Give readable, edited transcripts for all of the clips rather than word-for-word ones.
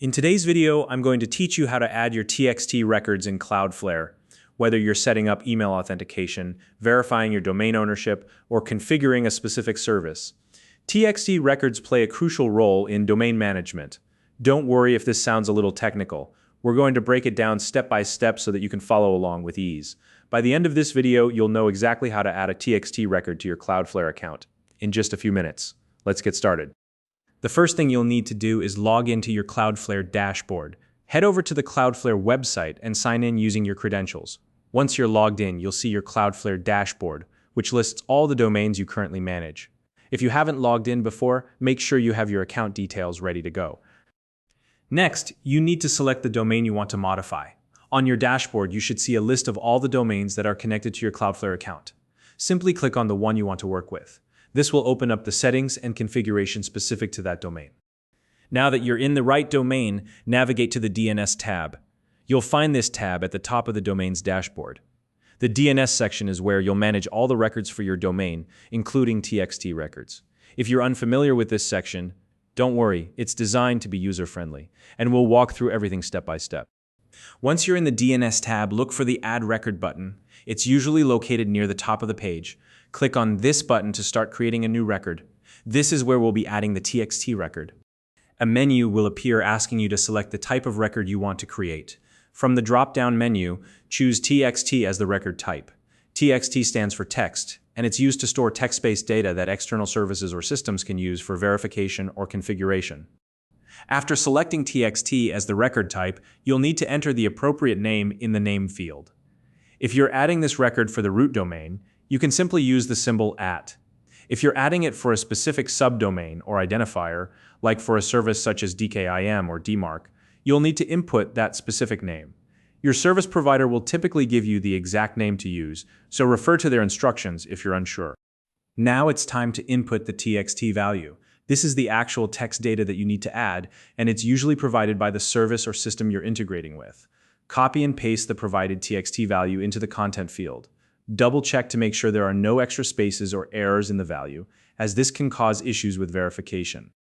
In today's video, I'm going to teach you how to add your TXT records in Cloudflare, whether you're setting up email authentication, verifying your domain ownership, or configuring a specific service. TXT records play a crucial role in domain management. Don't worry if this sounds a little technical. We're going to break it down step by step so that you can follow along with ease. By the end of this video, you'll know exactly how to add a TXT record to your Cloudflare account in just a few minutes. Let's get started. The first thing you'll need to do is log into your Cloudflare dashboard. Head over to the Cloudflare website and sign in using your credentials. Once you're logged in, you'll see your Cloudflare dashboard, which lists all the domains you currently manage. If you haven't logged in before, make sure you have your account details ready to go. Next, you need to select the domain you want to modify. On your dashboard, you should see a list of all the domains that are connected to your Cloudflare account. Simply click on the one you want to work with. This will open up the settings and configuration specific to that domain. Now that you're in the right domain, navigate to the DNS tab. You'll find this tab at the top of the domain's dashboard. The DNS section is where you'll manage all the records for your domain, including TXT records. If you're unfamiliar with this section, don't worry, it's designed to be user-friendly, and we'll walk through everything step by step. Once you're in the DNS tab, look for the Add Record button. It's usually located near the top of the page. Click on this button to start creating a new record. This is where we'll be adding the TXT record. A menu will appear asking you to select the type of record you want to create. From the drop-down menu, choose TXT as the record type. TXT stands for text, and it's used to store text-based data that external services or systems can use for verification or configuration. After selecting TXT as the record type, you'll need to enter the appropriate name in the name field. If you're adding this record for the root domain, you can simply use the symbol @. If you're adding it for a specific subdomain or identifier, like for a service such as DKIM or DMARC, you'll need to input that specific name. Your service provider will typically give you the exact name to use, so refer to their instructions if you're unsure. Now it's time to input the TXT value. This is the actual text data that you need to add, and it's usually provided by the service or system you're integrating with. Copy and paste the provided TXT value into the content field. Double check to make sure there are no extra spaces or errors in the value, as this can cause issues with verification.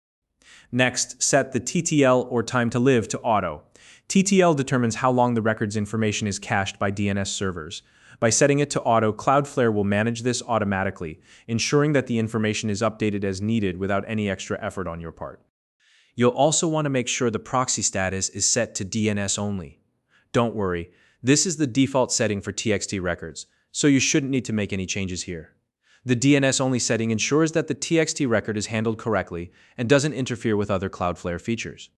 Next, set the TTL or time to live to auto. TTL determines how long the record's information is cached by DNS servers. By setting it to auto, Cloudflare will manage this automatically, ensuring that the information is updated as needed without any extra effort on your part. You'll also want to make sure the proxy status is set to DNS only. Don't worry, this is the default setting for TXT records, so you shouldn't need to make any changes here. The DNS-only setting ensures that the TXT record is handled correctly and doesn't interfere with other Cloudflare features.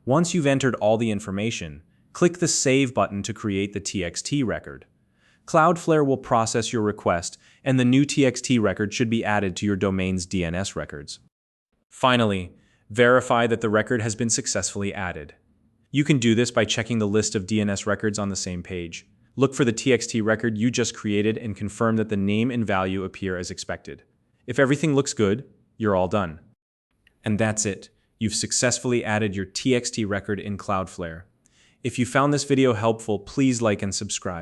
Once you've entered all the information, click the Save button to create the TXT record. Cloudflare will process your request, and the new TXT record should be added to your domain's DNS records. Finally, verify that the record has been successfully added. You can do this by checking the list of DNS records on the same page. Look for the TXT record you just created and confirm that the name and value appear as expected. If everything looks good, you're all done. And that's it. You've successfully added your TXT record in Cloudflare. If you found this video helpful, please like and subscribe.